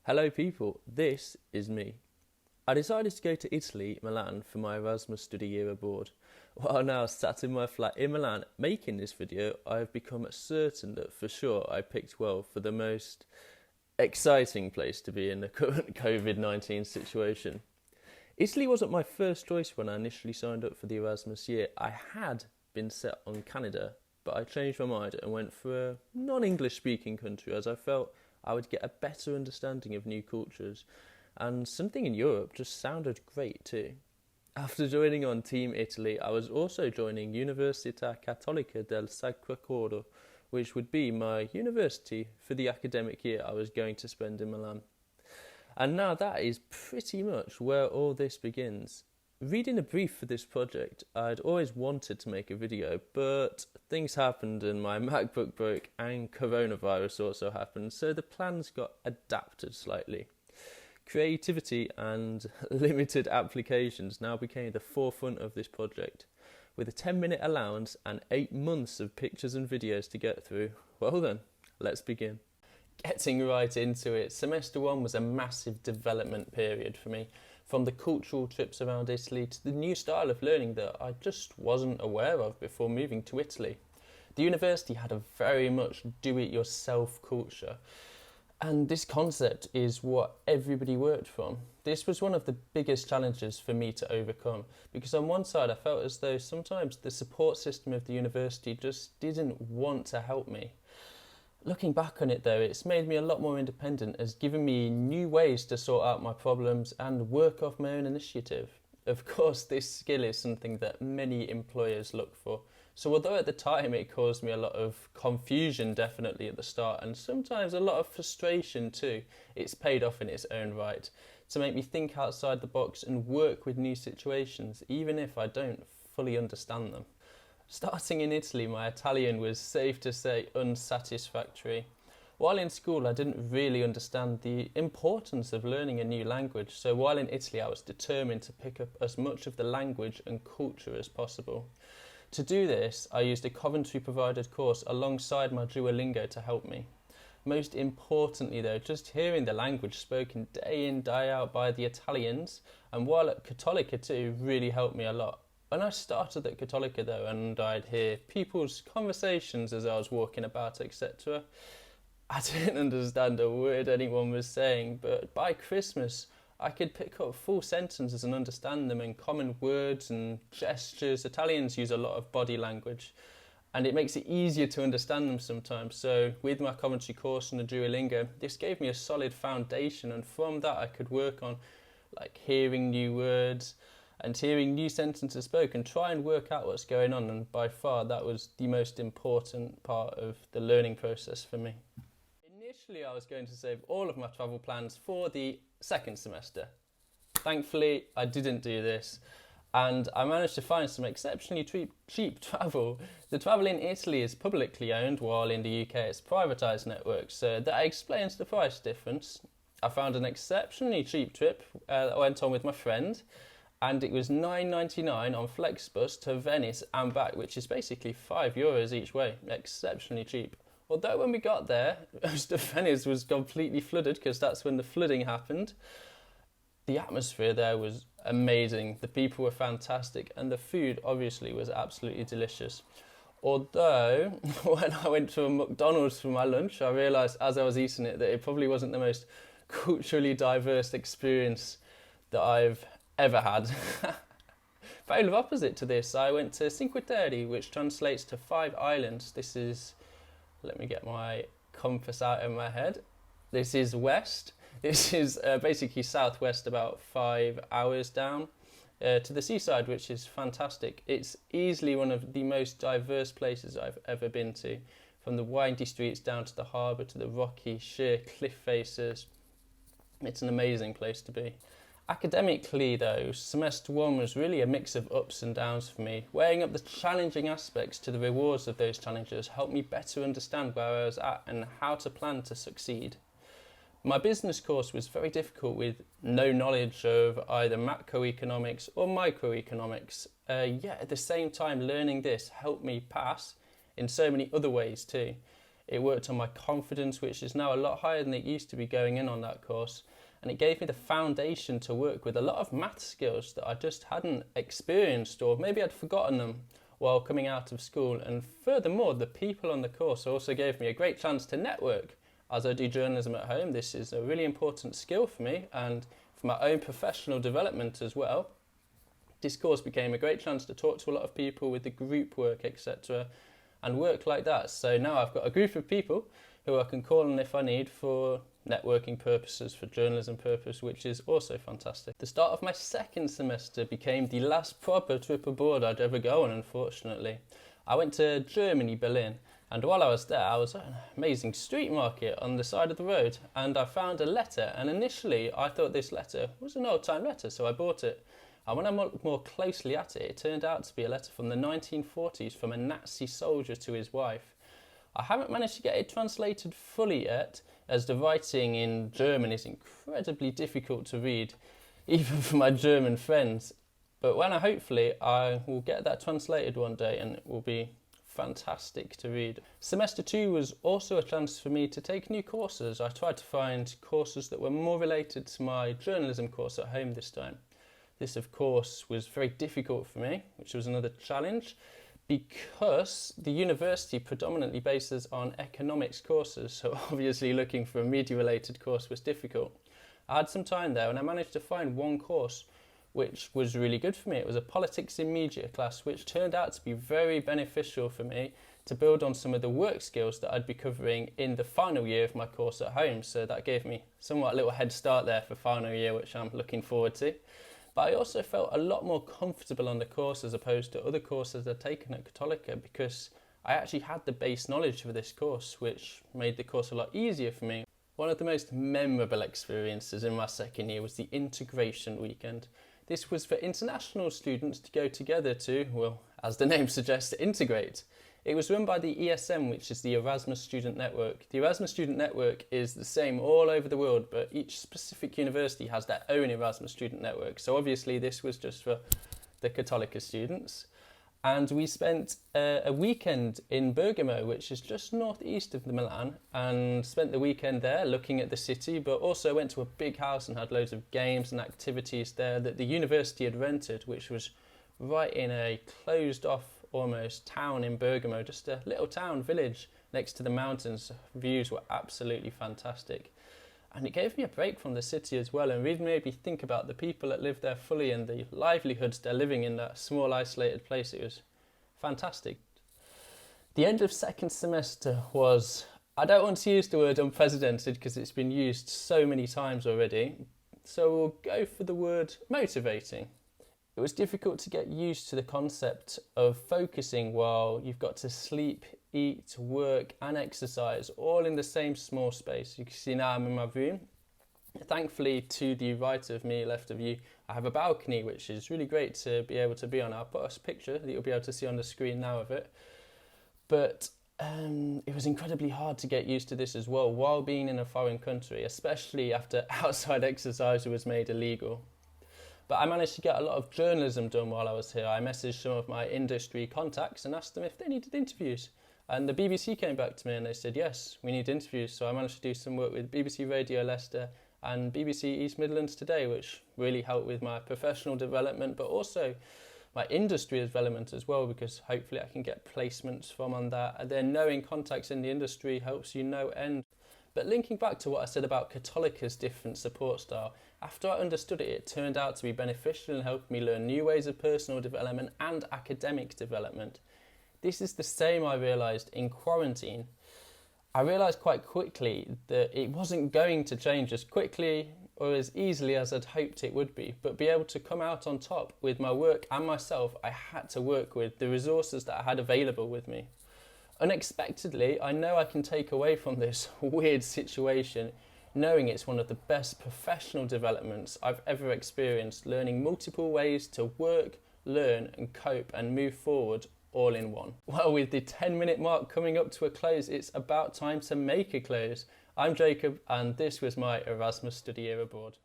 Hello people, this is me. I decided to go to Italy, Milan, for my Erasmus study year abroad. While now sat in my flat in Milan making this video, I have become certain that for sure I picked well for the most exciting place to be in the current COVID-19 situation. Italy wasn't my first choice when I initially signed up for the Erasmus year. I had been set on Canada, but I changed my mind and went for a non-English speaking country as I felt I would get a better understanding of new cultures, and something in Europe just sounded great too. After joining on Team Italy, I was also joining Università Cattolica del Sacro Coro, which would be my university for the academic year I was going to spend in Milan. And now that is pretty much where all this begins. Reading a brief for this project, I'd always wanted to make a video, but things happened and my MacBook broke and coronavirus also happened, so the plans got adapted slightly. Creativity and limited applications now became the forefront of this project. With a 10-minute allowance and 8 months of pictures and videos to get through, well then, let's begin. Getting right into it, semester one was a massive development period for me. From the cultural trips around Italy to the new style of learning that I just wasn't aware of before moving to Italy. The university had a very much do-it-yourself culture, and this concept is what everybody worked from. This was one of the biggest challenges for me to overcome, because on one side I felt as though sometimes the support system of the university just didn't want to help me. Looking back on it though, it's made me a lot more independent, as given me new ways to sort out my problems and work off my own initiative. Of course, this skill is something that many employers look for. So although at the time it caused me a lot of confusion definitely at the start, and sometimes a lot of frustration too, it's paid off in its own right to make me think outside the box and work with new situations, even if I don't fully understand them. Starting in Italy, my Italian was, safe to say, unsatisfactory. While in school, I didn't really understand the importance of learning a new language, so while in Italy, I was determined to pick up as much of the language and culture as possible. To do this, I used a Coventry provided course alongside my Duolingo to help me. Most importantly though, just hearing the language spoken day in, day out by the Italians, and while at Cattolica too, really helped me a lot. When I started at Cattolica though, and I'd hear people's conversations as I was walking about, etc., I didn't understand a word anyone was saying, but by Christmas I could pick up full sentences and understand them, and common words and gestures. Italians use a lot of body language, and it makes it easier to understand them sometimes. So with my Coventry course and the Duolingo, this gave me a solid foundation, and from that I could work on like hearing new words and hearing new sentences spoken, try and work out what's going on, and by far that was the most important part of the learning process for me. Initially I was going to save all of my travel plans for the second semester. Thankfully I didn't do this, and I managed to find some exceptionally cheap travel. The travel in Italy is publicly owned, while in the UK it's privatised networks, so that explains the price difference. I found an exceptionally cheap trip that I went on with my friend, and it was £9.99 on Flexbus to Venice and back, which is basically €5 each way. Exceptionally cheap. Although when we got there, most of Venice was completely flooded, because that's when the flooding happened. The atmosphere there was amazing, the people were fantastic, and the food obviously was absolutely delicious. Although, when I went to a McDonald's for my lunch, I realised as I was eating it that it probably wasn't the most culturally diverse experience that I've ever had. Polar opposite to this, I went to Cinque Terre, which translates to 5 islands. This is, let me get my compass out in my head. This is west. This is basically southwest, about 5 hours down to the seaside, which is fantastic. It's easily one of the most diverse places I've ever been to, from the windy streets down to the harbour to the rocky, sheer cliff faces. It's an amazing place to be. Academically though, semester one was really a mix of ups and downs for me. Weighing up the challenging aspects to the rewards of those challenges helped me better understand where I was at and how to plan to succeed. My business course was very difficult, with no knowledge of either macroeconomics or microeconomics. Yet at the same time, learning this helped me pass in so many other ways too. It worked on my confidence, which is now a lot higher than it used to be going in on that course. And it gave me the foundation to work with a lot of math skills that I just hadn't experienced, or maybe I'd forgotten them while coming out of school. And furthermore, the people on the course also gave me a great chance to network. As I do journalism at home, this is a really important skill for me and for my own professional development as well. This course became a great chance to talk to a lot of people with the group work, etc., and work like that. So now I've got a group of people who I can call on if I need for networking purposes, for journalism purpose, which is also fantastic. The start of my second semester became the last proper trip abroad I'd ever go on, unfortunately. I went to Germany, Berlin, and while I was there, I was at an amazing street market on the side of the road, and I found a letter, and initially I thought this letter was an old-time letter, so I bought it. And when I looked more closely at it, it turned out to be a letter from the 1940s from a Nazi soldier to his wife. I haven't managed to get it translated fully yet, as the writing in German is incredibly difficult to read, even for my German friends. But hopefully I will get that translated one day, and it will be fantastic to read. Semester 2 was also a chance for me to take new courses. I tried to find courses that were more related to my journalism course at home this time. This, of course, was very difficult for me, which was another challenge, because the university predominantly bases on economics courses, so obviously looking for a media-related course was difficult. I had some time there and I managed to find one course which was really good for me. It was a politics in media class, which turned out to be very beneficial for me to build on some of the work skills that I'd be covering in the final year of my course at home. So that gave me somewhat a little head start there for final year, which I'm looking forward to. But I also felt a lot more comfortable on the course as opposed to other courses I'd taken at Cattolica, because I actually had the base knowledge for this course, which made the course a lot easier for me. One of the most memorable experiences in my second year was the integration weekend. This was for international students to go together to, well, as the name suggests, integrate. It was run by the ESM, which is the Erasmus Student Network. The Erasmus Student Network is the same all over the world, but each specific university has their own Erasmus Student Network. So obviously this was just for the Cattolica students. And we spent a weekend in Bergamo, which is just northeast of Milan, and spent the weekend there looking at the city, but also went to a big house and had loads of games and activities there that the university had rented, which was right in a closed off almost town in Bergamo, just a little town village next to the mountains. Views were absolutely fantastic, and it gave me a break from the city as well, and really made me think about the people that live there fully and the livelihoods they're living in that small isolated place. It was fantastic. The end of second semester was, I don't want to use the word unprecedented because it's been used so many times already, so we'll go for the word motivating. It was difficult to get used to the concept of focusing while you've got to sleep, eat, work and exercise all in the same small space. You can see now I'm in my room. Thankfully, to the right of me, left of you, I have a balcony, which is really great to be able to be on. I'll put a picture that you'll be able to see on the screen now of it. But it was incredibly hard to get used to this as well while being in a foreign country, especially after outside exercise was made illegal. But I managed to get a lot of journalism done while I was here. I messaged some of my industry contacts and asked them if they needed interviews. And the BBC came back to me and they said, yes, we need interviews. So I managed to do some work with BBC Radio Leicester and BBC East Midlands Today, which really helped with my professional development, but also my industry development as well, because hopefully I can get placements from on that. And then knowing contacts in the industry helps you no end. But linking back to what I said about Cattolica's different support style, after I understood it, it turned out to be beneficial and helped me learn new ways of personal development and academic development. This is the same I realised in quarantine. I realised quite quickly that it wasn't going to change as quickly or as easily as I'd hoped it would be, but be able to come out on top with my work and myself, I had to work with the resources that I had available with me. Unexpectedly, I know I can take away from this weird situation knowing it's one of the best professional developments I've ever experienced, learning multiple ways to work, learn and cope and move forward all in one. Well, with the 10-minute mark coming up to a close, it's about time to make a close. I'm Jacob and this was my Erasmus study year abroad.